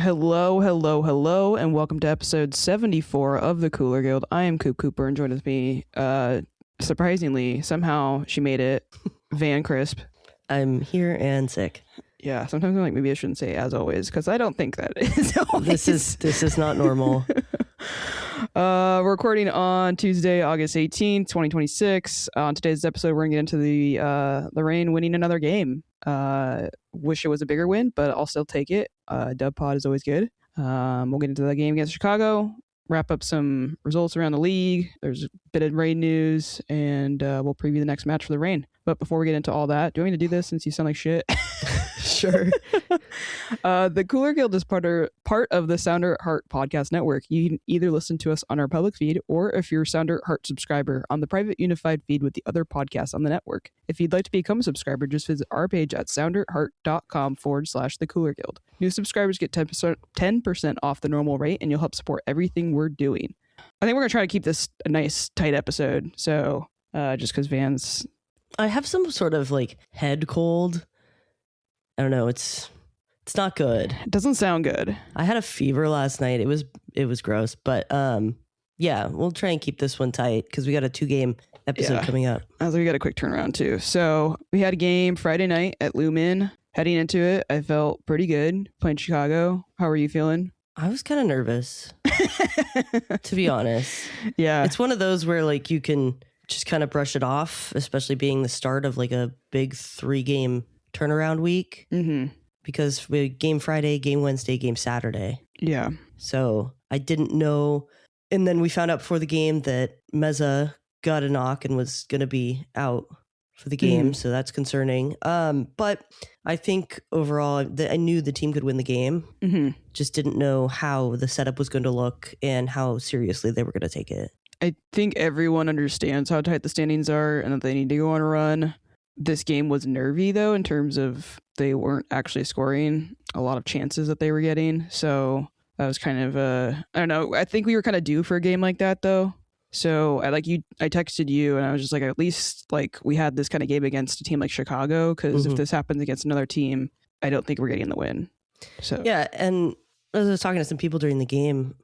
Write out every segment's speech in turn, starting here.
Hello, and welcome to episode 74 of the Cooler Guild. I am Coop Cooper, and joined with me, surprisingly, somehow she made it, Van Crisp. I'm here and sick. Yeah, sometimes I'm like, maybe I shouldn't say as always, because I don't think that is always. This is not normal. We're recording on Tuesday, August 18th, 2026. On today's episode, we're going to get into the Reign winning another game. Wish it was a bigger win, but I'll still take it. Dub pod is always good. We'll get into the game against Chicago, wrap up some results around the league. There's a bit of Reign news, and we'll preview the next match for the Reign. But before we get into all that, do you want me to do this since you sound like shit? Sure. The Cooler Guild is part of the Sounder at Heart podcast network. You can either listen to us on our public feed, or if you're a Sounder at Heart subscriber, on the private unified feed with the other podcasts on the network. If you'd like to become a subscriber, just visit our page at sounderatheart.com/the Cooler Guild. New subscribers get 10% off the normal rate, and you'll help support everything we're doing. I think we're going to try to keep this a nice, tight episode. So just because Van's... I have some sort of like head cold. I don't know. It's not good. It doesn't sound good. I had a fever last night. It was gross, but yeah, we'll try and keep this one tight because we got a 2-game episode coming up. I think we got a quick turnaround too. So we had a game Friday night at Lumen. Heading into it, I felt pretty good playing Chicago. How are you feeling? I was kind of nervous, to be honest. Yeah, it's one of those where like you can just kind of brush it off, especially being the start of like a big 3-game turnaround week. Mm-hmm. Because we game Friday, game Wednesday, game Saturday. Yeah. So I didn't know. And then we found out before the game that Meza got a knock and was going to be out for the game. So that's concerning. But I think overall I knew the team could win the game. Mm-hmm. Just didn't know how the setup was going to look and how seriously they were going to take it. I think everyone understands how tight the standings are and that they need to go on a run. This game was nervy, though, in terms of they weren't actually scoring a lot of chances that they were getting. So that was kind of I don't know. I think we were kind of due for a game like that, though. So I texted you and I was just like, at least like we had this kind of game against a team like Chicago, because if this happens against another team, I don't think we're getting the win. So yeah, and as I was talking to some people during the game,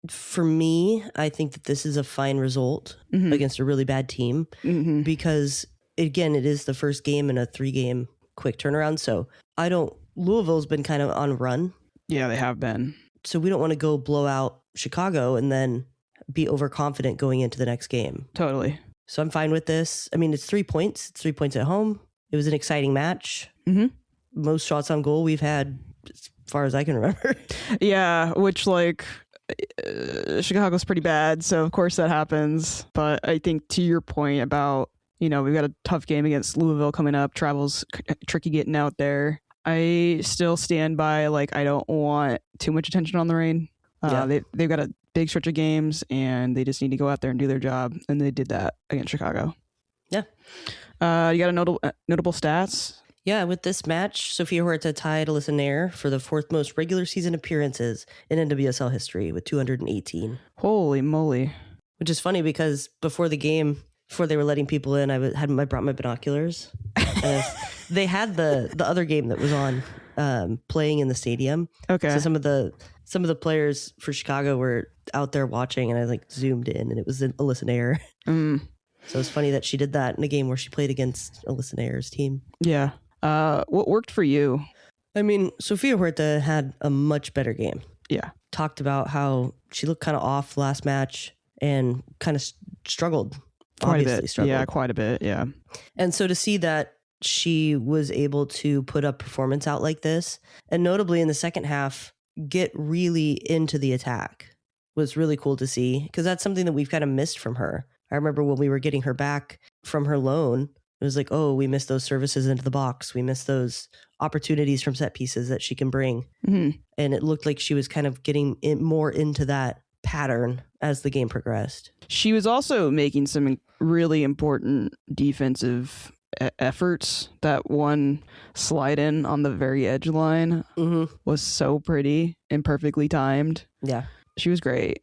for me, I think that this is a fine result against a really bad team because, again, it is the first game in a 3-game quick turnaround. So Louisville's been kind of on a run. Yeah, they have been. So we don't want to go blow out Chicago and then be overconfident going into the next game. Totally. So I'm fine with this. I mean, it's 3 points. It's 3 points at home. It was an exciting match. Most shots on goal we've had as far as I can remember. Yeah, which like... Chicago's pretty bad, so of course that happens. But I think to your point about, we've got a tough game against Louisville coming up. Travel's tricky getting out there. I still stand by, like, I don't want too much attention on the Reign. They've got a big stretch of games, and they just need to go out there and do their job, and they did that against Chicago. Yeah. You got a notable stats? Yeah, with this match, Sofia Huerta tied Alyssa Nair for the 4th most regular season appearances in NWSL history with 218. Holy moly. Which is funny because before the game, before they were letting people in, I brought my binoculars. They had the other game that was on playing in the stadium. Okay. So some of the players for Chicago were out there watching, and I like zoomed in, and it was Alyssa Nair. So it's funny that she did that in a game where she played against Alyssa Nair's team. Yeah. What worked for you? I mean, Sofia Huerta had a much better game. Yeah. Talked about how she looked kind of off last match and kind of struggled. Quite a bit. Yeah, quite a bit. Yeah. And so to see that she was able to put a performance out like this, and notably in the second half, get really into the attack was really cool to see, because that's something that we've kind of missed from her. I remember when we were getting her back from her loan, it was like, oh, we missed those services into the box. We missed those opportunities from set pieces that she can bring. And it looked like she was kind of getting more into that pattern as the game progressed. She was also making some really important defensive efforts. That one slide in on the very edge line was so pretty and perfectly timed. Yeah. She was great.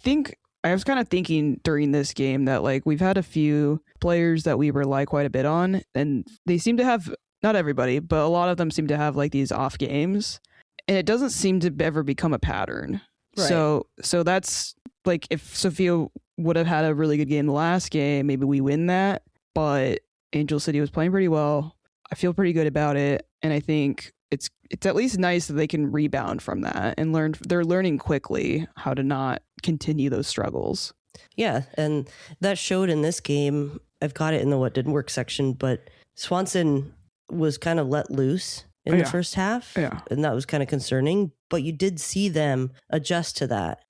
I was kind of thinking during this game that, like, we've had a few players that we rely quite a bit on, and they seem to have, not everybody, but a lot of them seem to have like these off games. and it doesn't seem to ever become a pattern. Right. So that's like, if Sophia would have had a really good game the last game, maybe we win that. But Angel City was playing pretty well. I feel pretty good about it, and I think it's at least nice that they can rebound from that and learn. They're learning quickly how to not continue those struggles. Yeah, and that showed in this game. I've got it in the what didn't work section, but Swanson was kind of let loose in the first half, and that was kind of concerning. But you did see them adjust to that,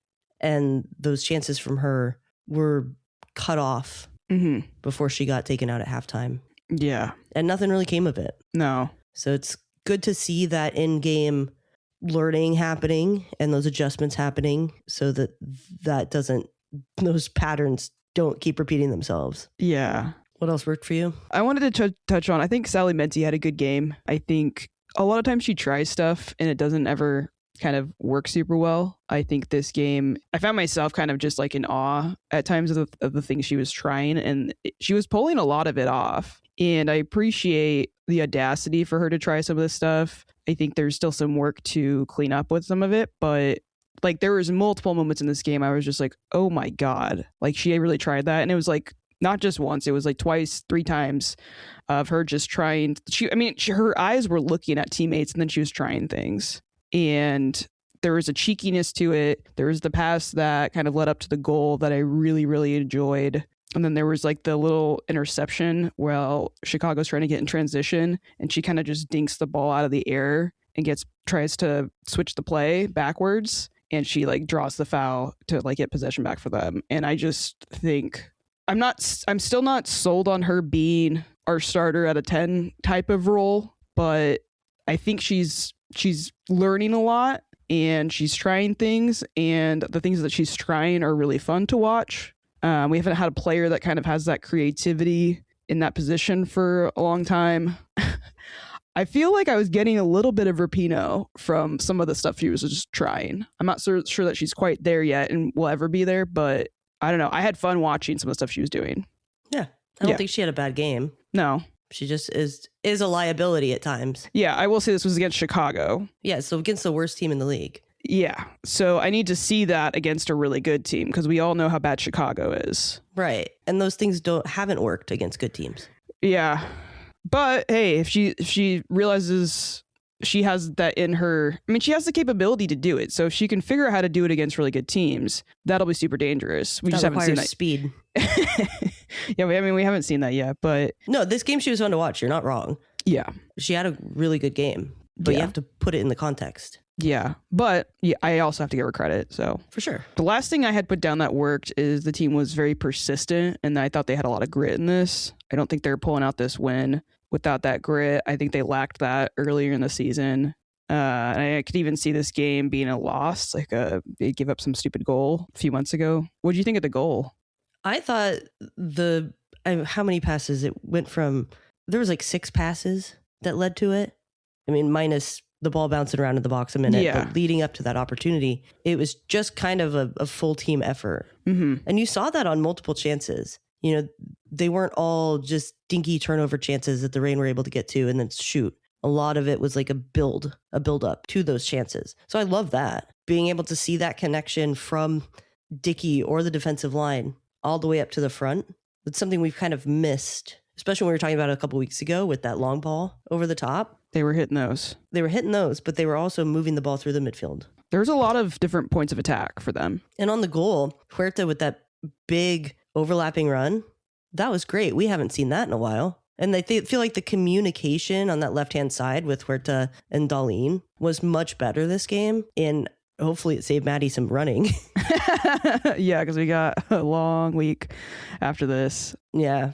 and those chances from her were cut off before she got taken out at halftime. Yeah, and nothing really came of it. No, so it's good to see that in-game learning happening and those adjustments happening, so that those patterns don't keep repeating themselves. Yeah. What else worked for you? I wanted to touch on, I think Sally Menti had a good game. I think a lot of times she tries stuff and it doesn't ever kind of work super well. I think this game, I found myself kind of just like in awe at times of the things she was trying, and she was pulling a lot of it off. And I appreciate the audacity for her to try some of this stuff. I think there's still some work to clean up with some of it, but like there was multiple moments in this game I was just like, oh my God, like she really tried that. And it was like not just once, it was like twice, 3 times of her just trying. Her eyes were looking at teammates and then she was trying things. And there was a cheekiness to it. There was the pass that kind of led up to the goal that I really, really enjoyed. And then there was like the little interception while Chicago's trying to get in transition, and she kind of just dinks the ball out of the air and tries to switch the play backwards, and she like draws the foul to like get possession back for them. And I just think I'm still not sold on her being our starter at a 10 type of role, but I think she's learning a lot and she's trying things, and the things that she's trying are really fun to watch. We haven't had a player that kind of has that creativity in that position for a long time. I feel like I was getting a little bit of Rapinoe from some of the stuff she was just trying. I'm not sure that she's quite there yet and will ever be there, but I don't know. I had fun watching some of the stuff she was doing. Yeah. I don't think she had a bad game. No. She just is a liability at times. Yeah, I will say this was against Chicago. Yeah, so against the worst team in the league. Yeah, so I need to see that against a really good team, because we all know how bad Chicago is. Right, and those things haven't worked against good teams. Yeah, but hey, if she realizes she has that in her, I mean, she has the capability to do it. So if she can figure out how to do it against really good teams, that'll be super dangerous. We just haven't seen that speed. Yeah, we haven't seen that yet, but no, this game she was fun to watch. You're not wrong. Yeah, she had a really good game, but you have to put it in the context. Yeah, but I also have to give her credit. So for sure, the last thing I had put down that worked is the team was very persistent, and I thought they had a lot of grit in this. I don't think they're pulling out this win without that grit. I think they lacked that earlier in the season. And I could even see this game being a loss. Like they gave up some stupid goal a few months ago. What do you think of the goal? I thought how many passes it went from? There was like 6 passes that led to it. I mean, minus the ball bouncing around in the box a minute, but leading up to that opportunity, it was just kind of a full team effort. Mm-hmm. And you saw that on multiple chances. You know, they weren't all just dinky turnover chances that the Reign were able to get to and then shoot. A lot of it was like a build up to those chances. So I love that. Being able to see that connection from Dickey or the defensive line all the way up to the front. That's something we've kind of missed, especially when we were talking about it a couple weeks ago with that long ball over the top. They were hitting those, but they were also moving the ball through the midfield. There's a lot of different points of attack for them. And on the goal, Huerta with that big overlapping run, that was great. We haven't seen that in a while. And I feel like the communication on that left-hand side with Huerta and Darlene was much better this game. And hopefully it saved Maddie some running. Yeah, because we got a long week after this. Yeah.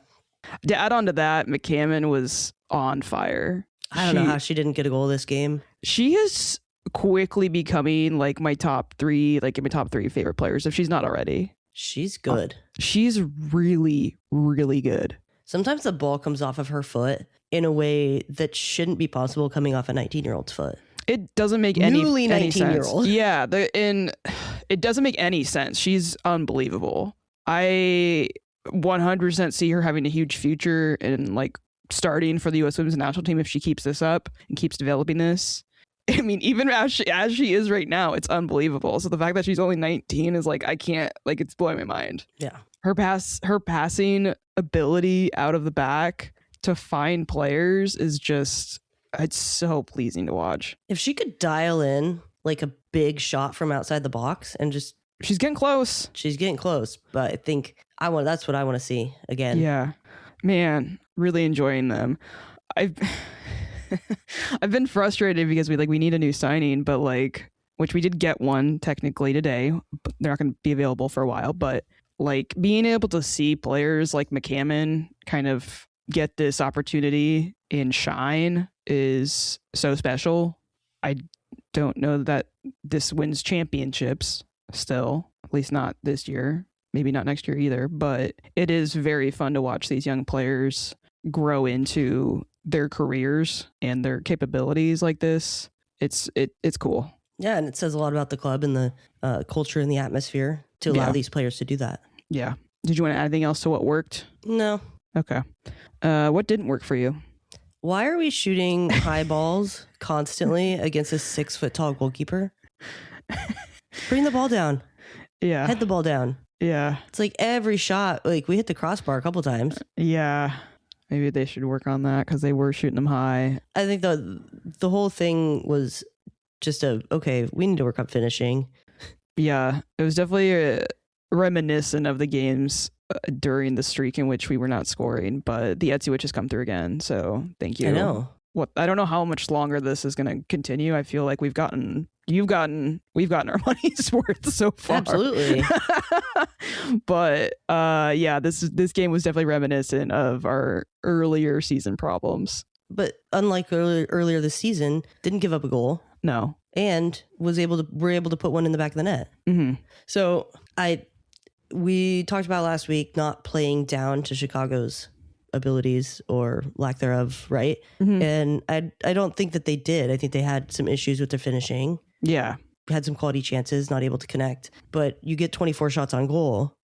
To add on to that, McCammon was on fire. I don't know how she didn't get a goal this game. She is quickly becoming like my top 3 favorite players, if she's not already. She's good. She's really, really good. Sometimes the ball comes off of her foot in a way that shouldn't be possible coming off a 19-year-old's foot. It doesn't make any sense. 19-year-old. Yeah, it doesn't make any sense. She's unbelievable. I 100% see her having a huge future and like starting for the U.S. Women's National Team if she keeps this up and keeps developing this. I mean, even as she is right now, it's unbelievable. So the fact that she's only 19 is like, I can't, like, it's blowing my mind. Yeah. Her passing ability out of the back to find players is just, it's so pleasing to watch. If she could dial in like a big shot from outside the box and just, she's getting close. She's getting close, but I think that's what I want to see again. Yeah, man, really enjoying them. I've been frustrated because we need a new signing, but like, which we did get one technically today, but they're not going to be available for a while. But like being able to see players like McCammon kind of get this opportunity and shine is so special. I don't know that this wins championships still, at least not this year, maybe not next year either, but it is very fun to watch these young players grow into their careers and their capabilities like this. It's cool. Yeah, and it says a lot about the club and the culture and the atmosphere to allow these players to do that. Yeah. Did you want to add anything else to what worked? No. Okay. What didn't work for you? Why are we shooting high balls constantly against a 6 foot tall goalkeeper? Bring the ball down. Yeah. Head the ball down. Yeah. It's like every shot, like we hit the crossbar a couple times. Yeah. Maybe they should work on that because they were shooting them high. I think the whole thing was just okay, we need to work on finishing. Yeah. It was definitely reminiscent of the games during the streak in which we were not scoring, but the Etsy Witch has come through again. So thank you. I know. I don't know how much longer this is going to continue. I feel like we've gotten our money's worth so far. Absolutely. But yeah, this game was definitely reminiscent of our earlier season problems. But unlike earlier this season, didn't give up a goal. No. And were able to put one in the back of the net. Mm-hmm. So we talked about last week not playing down to Chicago's abilities or lack thereof, right? Mm-hmm. And I don't think that they did. I think they had some issues with their finishing. Yeah. Had some quality chances, not able to connect. But you get 24 shots on goal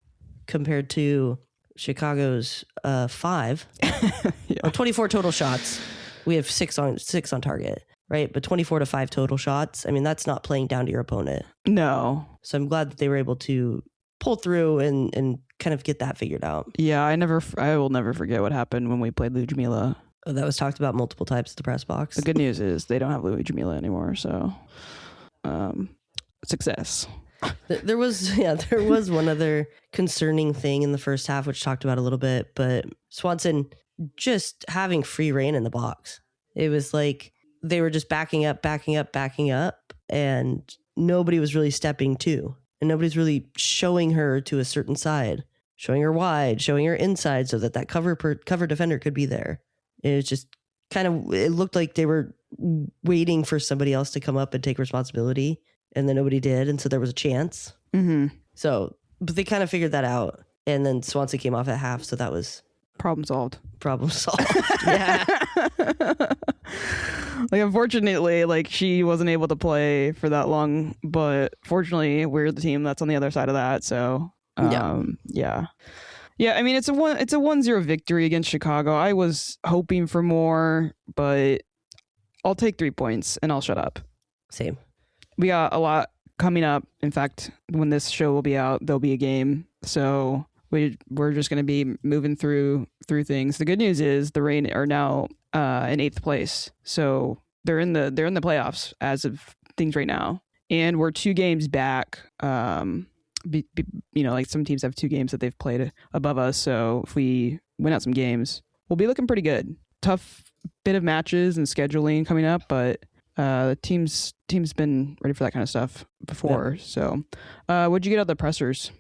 compared to Chicago's 5. Yeah. Or 24 total shots. We have 6 on target, right? But 24 to 5 total shots. I mean, that's not playing down to your opponent. No. So I'm glad that they were able to pull through and kind of get that figured out. Yeah, I will never forget what happened when we played Ludmila. Oh, that was talked about multiple times at the press box. The good news is they don't have Ludmila anymore, so success. There was one other concerning thing in the first half, which talked about a little bit, but Swanson just having free reign in the box. It was like they were just backing up, and nobody was really stepping to. And nobody's really showing her to a certain side, showing her wide, showing her inside so that cover defender could be there. It was just it looked like they were waiting for somebody else to come up and take responsibility. And then nobody did. And so there was a chance. Mm-hmm. So, but they kind of figured that out. And then Swanson came off at half. So that was problem solved. Yeah. Like, unfortunately, like, she wasn't able to play for that long, but fortunately we're the team that's on the other side of that. So yeah. I mean, it's a 1-0 victory against Chicago. I was hoping for more, but I'll take 3 points and I'll shut up. Same. We got a lot coming up. In fact, when this show will be out, there'll be a game. So we're just going to be moving through things. The good news is the Reign are now in 8th place, so they're in the playoffs as of things right now, and we're 2 games back. Like some teams have 2 games that they've played above us. So if we win out some games, we'll be looking pretty good. Tough bit of matches and scheduling coming up, but the team's been ready for that kind of stuff before. Yeah. So what'd you get out of the pressers?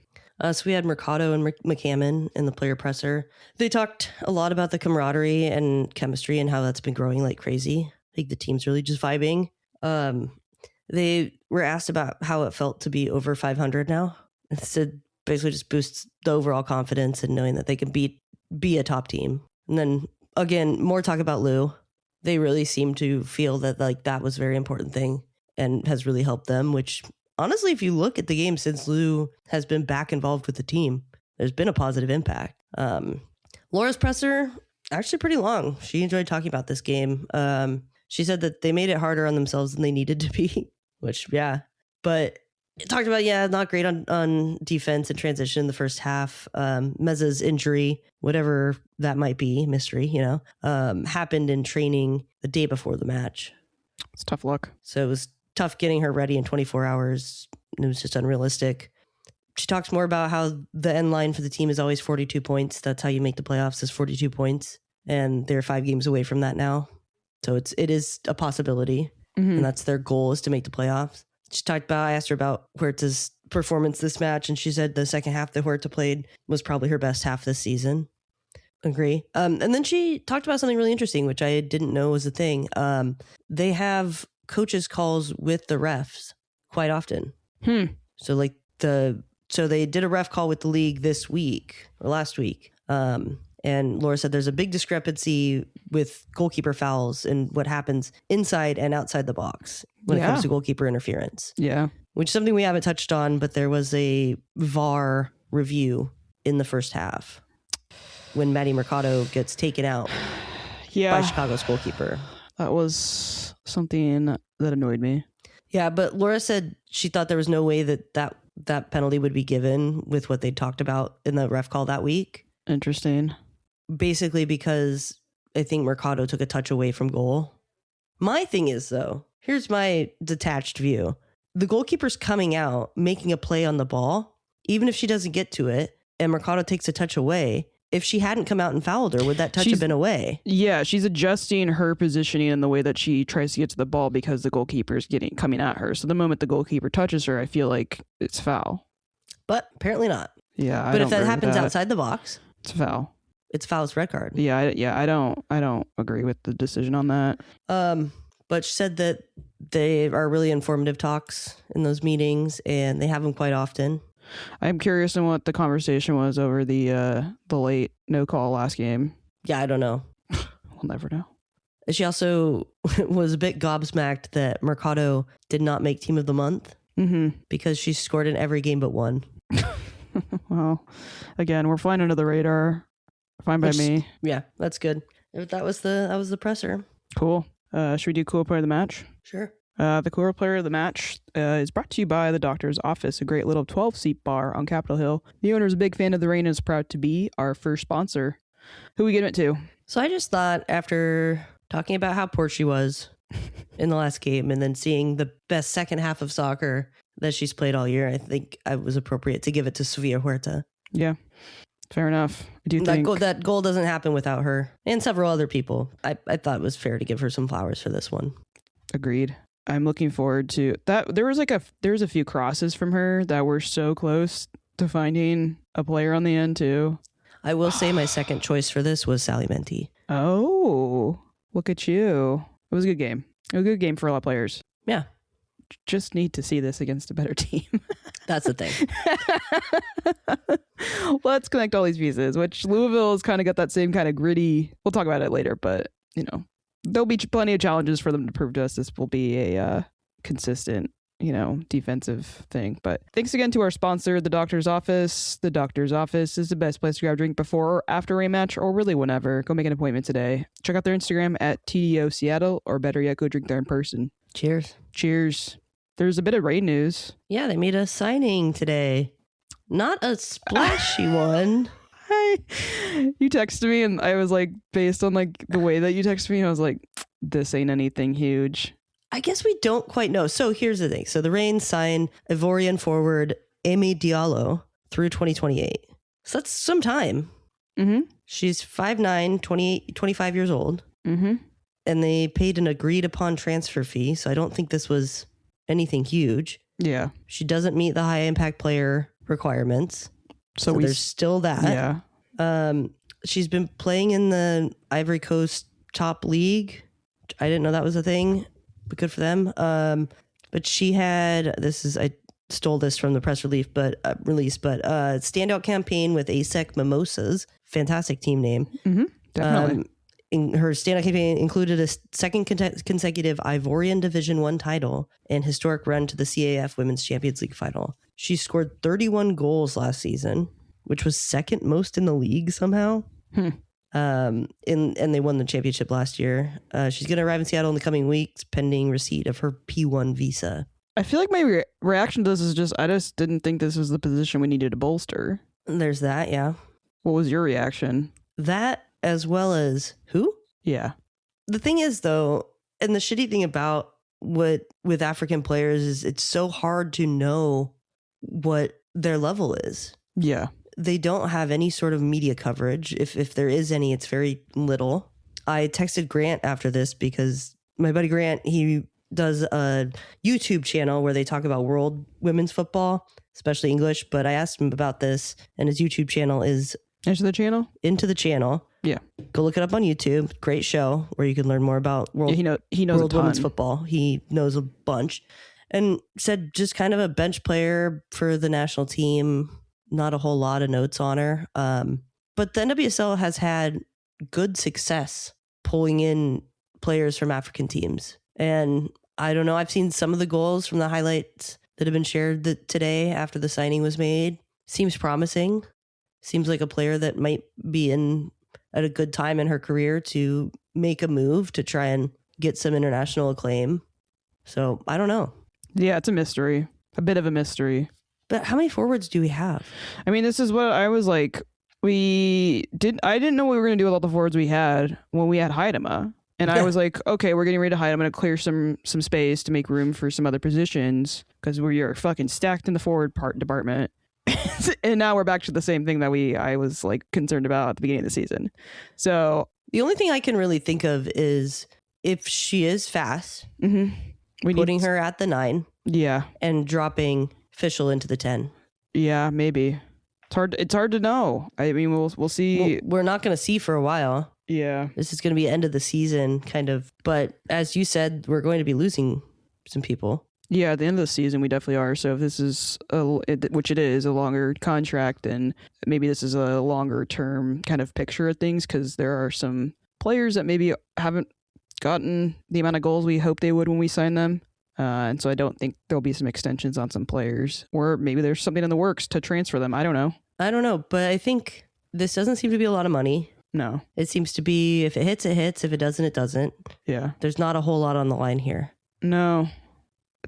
So we had Mercado and McCammon in the player presser. They talked a lot about the camaraderie and chemistry and how that's been growing like crazy. I think the team's really just vibing. They were asked about how it felt to be over 500 now. It said basically just boosts the overall confidence and knowing that they can be a top team. And then again, more talk about Lou. They really seem to feel that like that was a very important thing and has really helped them, which honestly, if you look at the game since Lou has been back involved with the team, there's been a positive impact. Laura's presser, actually pretty long. She enjoyed talking about this game. She said that they made it harder on themselves than they needed to be, which, yeah. But it talked about, not great on defense and transition in the first half. Meza's injury, whatever that might be, mystery, happened in training the day before the match. It's tough luck. So it was tough getting her ready in 24 hours. It was just unrealistic. She talks more about how the end line for the team is always 42 points. That's how you make the playoffs, is 42 points. And they're 5 games away from that now. So it is a possibility. Mm-hmm. And that's their goal, is to make the playoffs. She talked about, I asked her about Huerta's performance this match, and she said the second half that Huerta played was probably her best half this season. Agree. And then she talked about something really interesting, which I didn't know was a thing. They have coaches calls with the refs quite often. So they did a ref call with the league this week or last week. And Laura said there's a big discrepancy with goalkeeper fouls and what happens inside and outside the box when it comes to goalkeeper interference. Yeah. Which is something we haven't touched on, but there was a VAR review in the first half when Maddie Mercado gets taken out by Chicago's goalkeeper. That was something that annoyed me. Yeah, but Laura said she thought there was no way that penalty would be given with what they talked about in the ref call that week. Interesting. Basically because I think Mercado took a touch away from goal. My thing is, though, here's my detached view. The goalkeeper's coming out, making a play on the ball, even if she doesn't get to it, and Mercado takes a touch away. If she hadn't come out and fouled her, would that touch have been away? Yeah, she's adjusting her positioning in the way that she tries to get to the ball because the goalkeeper's coming at her. So the moment the goalkeeper touches her, I feel like it's foul. But apparently not. Yeah, but if that happens outside the box, it's foul. It's foul's red card. Yeah, I don't agree with the decision on that. But she said that they are really informative talks in those meetings, and they have them quite often. I'm curious in what the conversation was over the late no call last game. Yeah, I don't know. We'll never know. She also was a bit gobsmacked that Mercado did not make Team of the Month because she scored in every game but one. Well, again, we're flying under the radar. Fine by me. Yeah, that's good. That was the presser. Cool. Should we do Cooler Player of the Match? Sure. The Cooler Player of the Match is brought to you by the Doctor's Office, a great little 12-seat bar on Capitol Hill. The owner is a big fan of the rain and is proud to be our first sponsor. Who we give it to? So I just thought, after talking about how poor she was in the last game and then seeing the best second half of soccer that she's played all year, I think it was appropriate to give it to Sofia Huerta. Yeah. Fair enough. I do think that goal doesn't happen without her and several other people. I thought it was fair to give her some flowers for this one. Agreed. I'm looking forward to that. There was a few crosses from her that were so close to finding a player on the end too. I will say my second choice for this was Sally Menti. Oh, look at you. It was a good game. It was a good game for a lot of players. Yeah. Just need to see this against a better team. That's the thing. Let's connect all these pieces, which Louisville has kind of got that same kind of gritty. We'll talk about it later, but there'll be plenty of challenges for them to prove to us this will be a consistent, defensive thing. But thanks again to our sponsor, the Doctor's Office. The Doctor's Office is the best place to grab a drink before or after a match, or really whenever. Go make an appointment today. Check out their Instagram at TDO Seattle, or better yet, go drink there in person. Cheers. Cheers. There's a bit of rain news. Yeah, they made a signing today. Not a splashy one. You texted me and I was like, based on like the way that you texted me, I was like, this ain't anything huge. I guess we don't quite know. So here's the thing. So the Reigns signed Ivorian forward Amy Diallo through 2028. So that's some time. Mm-hmm. She's 5'9", 25 years old. Mm-hmm. And they paid an agreed upon transfer fee. So I don't think this was anything huge. Yeah. She doesn't meet the high impact player requirements. So there's still that. Yeah. She's been playing in the Ivory Coast top league. I didn't know that was a thing, but good for them. But she had, I stole this from the press release, but standout campaign with ASEC Mimosas. Fantastic team name. Mm-hmm. Definitely. In her standout campaign included a second consecutive Ivorian Division I title and historic run to the CAF Women's Champions League final. She scored 31 goals last season, which was second most in the league somehow. And they won the championship last year. She's going to arrive in Seattle in the coming weeks, pending receipt of her P1 visa. I feel like my reaction to this is just, I just didn't think this was the position we needed to bolster. There's that, yeah. What was your reaction? That, as well as who? Yeah. The thing is, though, and the shitty thing about with African players is it's so hard to know what their level is. Yeah. They don't have any sort of media coverage. If there is any, it's very little. I texted Grant after this because my buddy Grant, he does a YouTube channel where they talk about world women's football, especially English. But I asked him about this, and his YouTube channel is Into the Channel. Yeah. Go look it up on YouTube. Great show where you can learn more about world knows women's football. He knows a bunch. And said just kind of a bench player for the national team. Not a whole lot of notes on her. But the NWSL has had good success pulling in players from African teams. And I don't know, I've seen some of the goals from the highlights that have been shared today after the signing was made. Seems promising. Seems like a player that might be at a good time in her career to make a move to try and get some international acclaim. So I don't know. Yeah, it's a mystery. A bit of a mystery. But how many forwards do we have? I mean, this is what I was like. I didn't know what we were going to do with all the forwards we had when we had Heidema. And I was like, okay, we're getting ready to hide. I'm going to clear some space to make room for some other positions because we are fucking stacked in the forward department. And now we're back to the same thing that I was like concerned about at the beginning of the season. So the only thing I can really think of is if she is fast, putting her at the 9. Yeah. And dropping Fischl into the 10. Yeah, maybe. It's hard to know. I mean, we'll see. We're not going to see for a while. Yeah. This is going to be end of the season kind of. But as you said, we're going to be losing some people. Yeah, at the end of the season, we definitely are. So if this is, which it is, a longer contract, and maybe this is a longer term kind of picture of things, because there are some players that maybe haven't gotten the amount of goals we hoped they would when we signed them. And so I don't think there'll be some extensions on some players, or maybe there's something in the works to transfer them. I don't know. But I think this doesn't seem to be a lot of money. No. It seems to be, if it hits, it hits. If it doesn't, it doesn't. Yeah. There's not a whole lot on the line here. No.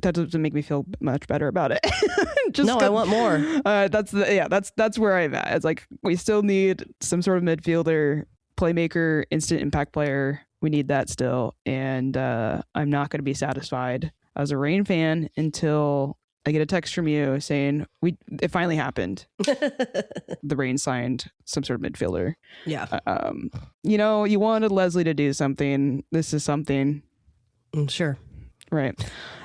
That doesn't make me feel much better about it. I want more. That's where I'm at. It's like, we still need some sort of midfielder, playmaker, instant impact player. We need that still. And I'm not going to be satisfied as a Reign fan until I get a text from you saying it finally happened. The Reign signed some sort of midfielder. Yeah. You wanted Leslie to do something. This is something. Sure. Right.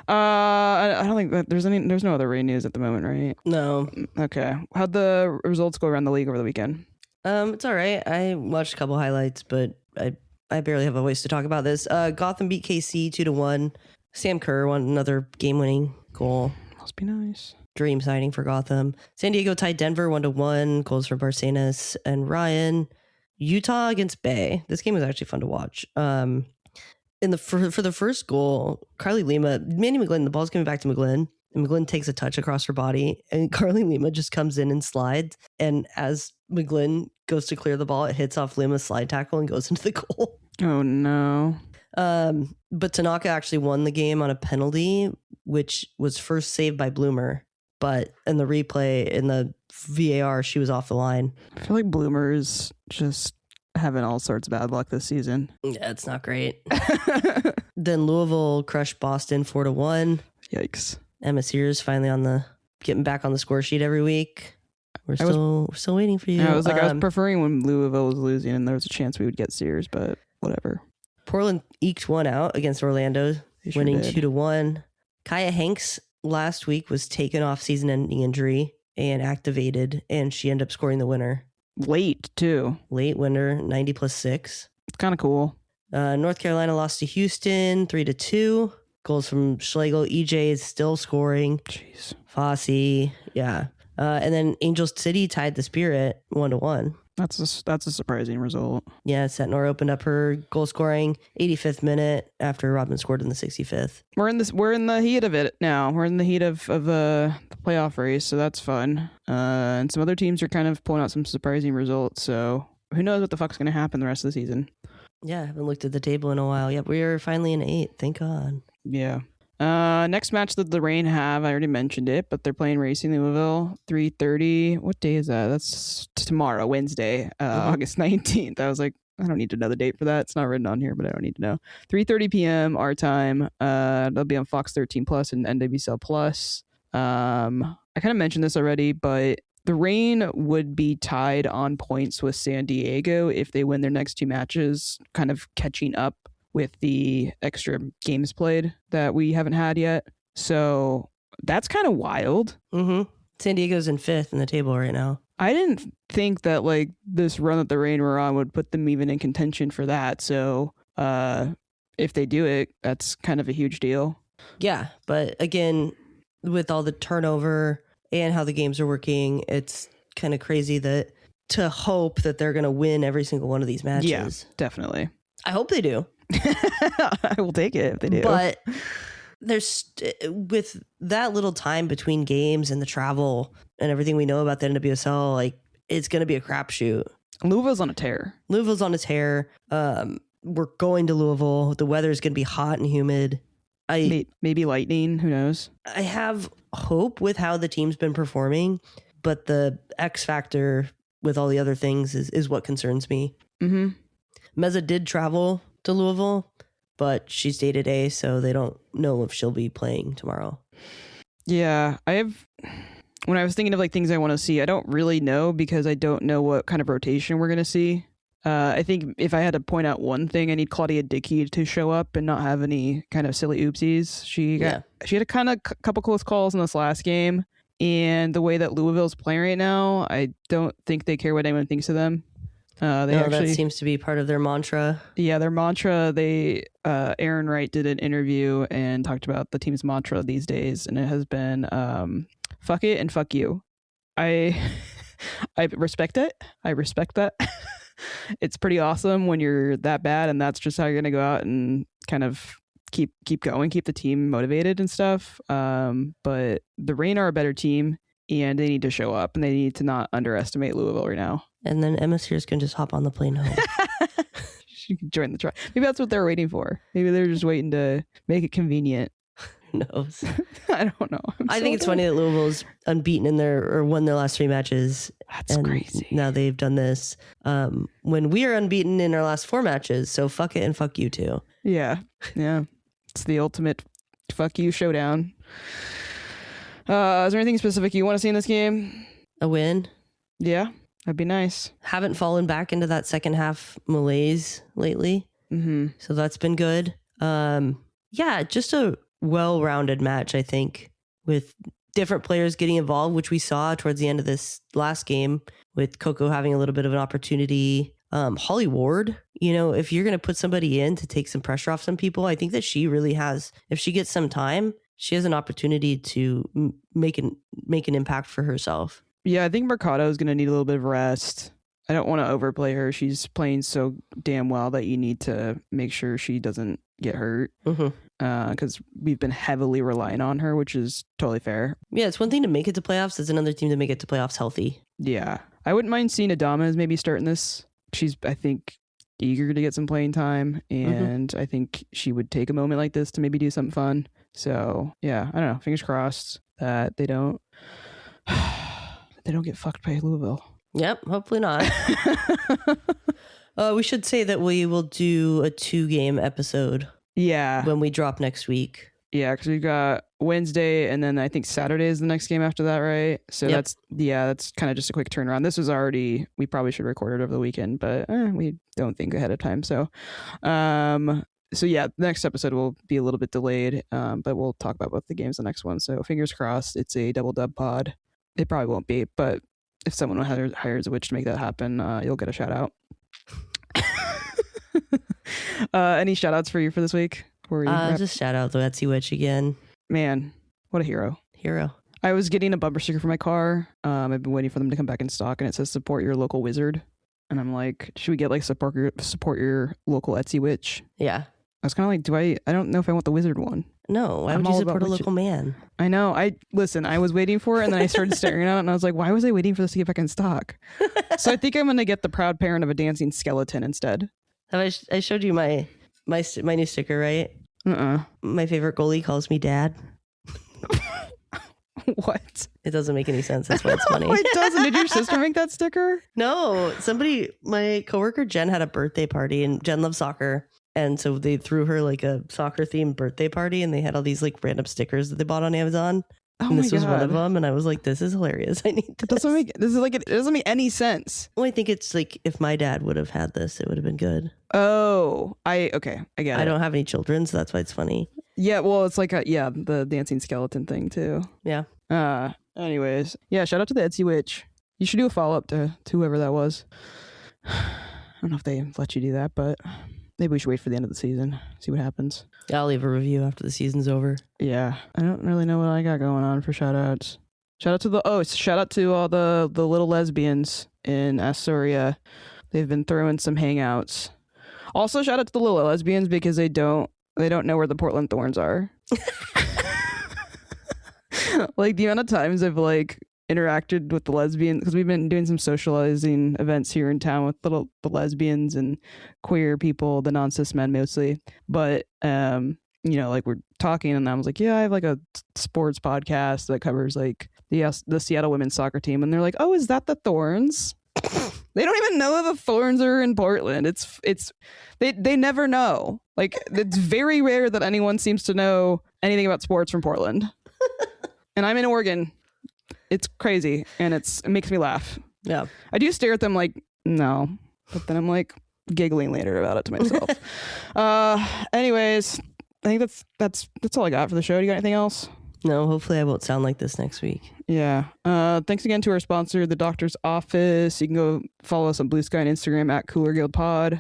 I don't think that there's no other Reign news at the moment, right? No. Okay. How'd the results go around the league over the weekend? It's all right. I watched a couple highlights, but I barely have a voice to talk about this. Gotham beat KC 2-1. Sam Kerr won another game-winning goal. Must be nice. Dream signing for Gotham. San Diego tied Denver 1-1. Goals for Barcenas and Ryan. Utah against Bay. This game was actually fun to watch. For the first goal, Carly Lima, Mandy McGlynn, the ball's coming back to McGlynn, and McGlynn takes a touch across her body, and Carly Lima just comes in and slides. And as McGlynn goes to clear the ball, it hits off Lima's slide tackle and goes into the goal. Oh no. But Tanaka actually won the game on a penalty, which was first saved by Bloomer. But in the replay, in the VAR, she was off the line. I feel like Bloomer is just having all sorts of bad luck this season. Yeah, it's not great. Then Louisville crushed Boston 4-1. Yikes. Emma Sears finally getting back on the score sheet every week. We're still waiting for you. I was preferring when Louisville was losing and there was a chance we would get Sears, but whatever. Portland eked one out against Orlando, winning 2-1. Kaya Hanks last week was taken off season-ending injury and activated, and she ended up scoring the winner. Late, too. Late winner, 90+6. It's kind of cool. North Carolina lost to Houston, 3-2. Goals from Schlegel. EJ is still scoring. Jeez. Fossey, yeah. And then Angel City tied the Spirit 1-1. That's a surprising result. Yeah, Setnor opened up her goal scoring 85th minute after Rodman scored in the 65th. We're in the heat of it now. We're in the heat of the playoff race, so that's fun. And some other teams are kind of pulling out some surprising results. So who knows what the fuck's going to happen the rest of the season. Yeah, I haven't looked at the table in a while. Yep, we are finally in 8th. Thank God. Yeah. Next match that the Reign have, I already mentioned it, but they're playing Racing Louisville, 3:30. What day is that? That's tomorrow, Wednesday, August 19th. I was like, I don't need to know the date for that. It's not written on here, but I don't need to know. 3:30 p.m. our time. They'll be on Fox 13 Plus and NWSL Plus. I kind of mentioned this already, but the Reign would be tied on points with San Diego if they win their next 2 matches, kind of catching up with the extra games played that we haven't had yet. So that's kind of wild. Mm-hmm. San Diego's in 5th in the table right now. I didn't think that like this run that the Reign were on would put them even in contention for that. So if they do it, that's kind of a huge deal. Yeah, but again, with all the turnover and how the games are working, it's kind of crazy that to hope that they're going to win every single one of these matches. Yeah, definitely. I hope they do. I will take it if they do. But there's with that little time between games and the travel and everything we know about the NWSL, like it's going to be a crapshoot. Louisville's on a tear. We're going to Louisville. The weather is going to be hot and humid. Maybe lightning. Who knows? I have hope with how the team's been performing, but the X factor with all the other things is what concerns me. Mm-hmm. Meza did travel to Louisville, but she's day-to-day, so they don't know if she'll be playing tomorrow. Yeah, when I was thinking of like things I want to see, I don't really know because I don't know what kind of rotation we're going to see. I think if I had to point out one thing, I need Claudia Dickey to show up and not have any kind of silly oopsies. She had a kind of couple close calls in this last game, and the way that Louisville's playing right now, I don't think they care what anyone thinks of them. That seems to be part of their mantra. Yeah, their mantra. Aaron Wright did an interview and talked about the team's mantra these days, and it has been "fuck it" and "fuck you." I respect it. I respect that. It's pretty awesome when you're that bad, and that's just how you're gonna go out and kind of keep going, keep the team motivated and stuff. But the Reign are a better team, and they need to show up, and they need to not underestimate Louisville right now. And then Emma Sears can just hop on the plane home. She can join the trial. Maybe that's what they're waiting for. Maybe they're just waiting to make it convenient. Who knows? I don't know. I think it's funny that Louisville's unbeaten won their last 3 matches. That's crazy. Now they've done this when we are unbeaten in our last 4 matches. So fuck it and fuck you too. Yeah. It's the ultimate fuck you showdown. Is there anything specific you want to see in this game? A win. Yeah, that'd be nice. Haven't fallen back into that second half malaise lately. Mm-hmm. So that's been good. Yeah, just a well-rounded match, I think, with different players getting involved, which we saw towards the end of this last game with Coco having a little bit of an opportunity. Holly Ward, if you're going to put somebody in to take some pressure off some people, I think that she really has, if she gets some time, she has an opportunity to make an impact for herself. Yeah, I think Mercado is going to need a little bit of rest. I don't want to overplay her. She's playing so damn well that you need to make sure she doesn't get hurt. Mm-hmm. Because we've been heavily relying on her, which is totally fair. Yeah, it's one thing to make it to playoffs. It's another team to make it to playoffs healthy. Yeah. I wouldn't mind seeing Adama as maybe starting this. She's, I think, eager to get some playing time, and I think she would take a moment like this to maybe do something fun. So, yeah, I don't know. Fingers crossed that they don't get fucked by Louisville. Yep, hopefully not. We should say that we will do a 2-game episode. Yeah. When we drop next week. Yeah, because we've got Wednesday, and then I think Saturday is the next game after that, right? So that's kind of just a quick turnaround. This was already, we probably should record it over the weekend, but we don't think ahead of time. So yeah, the next episode will be a little bit delayed, but we'll talk about both the games the next one. So fingers crossed it's a double dub pod. It probably won't be, but if someone hires a witch to make that happen, you'll get a shout out. Any shout outs for you for this week? Just shout out the Etsy Witch again. Man, what a hero. I was getting a bumper sticker for my car. I've been waiting for them to come back in stock, and it says support your local wizard. And I'm like, should we get like support your local Etsy Witch? Yeah. I was kind of like, I don't know if I want the wizard one. No, why I'm would you all support a about local man? I know. I was waiting for it, and then I started staring at it, and I was like, why was I waiting for this to get back in stock? So I think I'm going to get the proud parent of a dancing skeleton instead. Have I showed you my new sticker, right? My favorite goalie calls me dad. What? It doesn't make any sense. That's why it's funny. No, it doesn't. Did your sister make that sticker? No, my coworker Jen had a birthday party, and Jen loves soccer. And so they threw her like a soccer themed birthday party, and they had all these like random stickers that they bought on Amazon. Oh, and this was God. one of them. And I was like, this is hilarious. I need this. It doesn't make any sense. Well, I think it's like if my dad would have had this, it would have been good. Oh, I get it. I don't have any children, so that's why it's funny. Yeah, well, it's like the dancing skeleton thing too. Yeah. Anyways, yeah, shout out to the Etsy Witch. You should do a follow-up to whoever that was. I don't know if they let you do that, but maybe we should wait for the end of the season, see what happens. I'll leave a review after the season's over. Yeah, I don't really know what I got going on for shout-outs. Shout out to all the little lesbians in Astoria. They've been throwing some hangouts. Also, shout out to the little lesbians because they don't know where the Portland Thorns are. Like the amount of times I've like interacted with the lesbians, because we've been doing some socializing events here in town with the lesbians and queer people, the non-cis men mostly. But like we're talking, and I was like, yeah, I have like a sports podcast that covers like the Seattle women's soccer team, and they're like, oh, is that the Thorns? They don't even know the Thorns are in Portland. They never know. Like, it's very rare that anyone seems to know anything about sports from Portland. And I'm in Oregon. It's crazy, and it makes me laugh. Yeah. I do stare at them like, no. But then I'm like giggling later about it to myself. Anyways, I think that's all I got for the show. Do you got anything else? No, hopefully I won't sound like this next week. Yeah. Thanks again to our sponsor, The Doctor's Office. You can go follow us on Bluesky and Instagram at Cooler Guild Pod.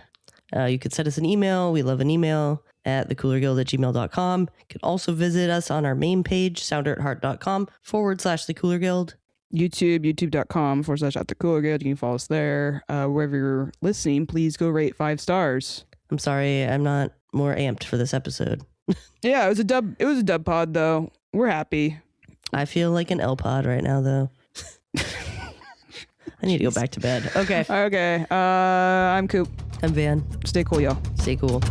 You could send us an email. We love an email at thecoolerguild@gmail.com. You can also visit us on our main page, sounderattheart.com/thecoolerguild. youtube.com/@thecoolerguild. You can follow us there. Wherever you're listening, please go rate 5 stars. I'm sorry, I'm not more amped for this episode. Yeah, it was a dub pod though. We're happy. I feel like an L pod right now though. I need to go back to bed. Okay. I'm Coop. I'm Van. Stay cool, y'all. Stay cool.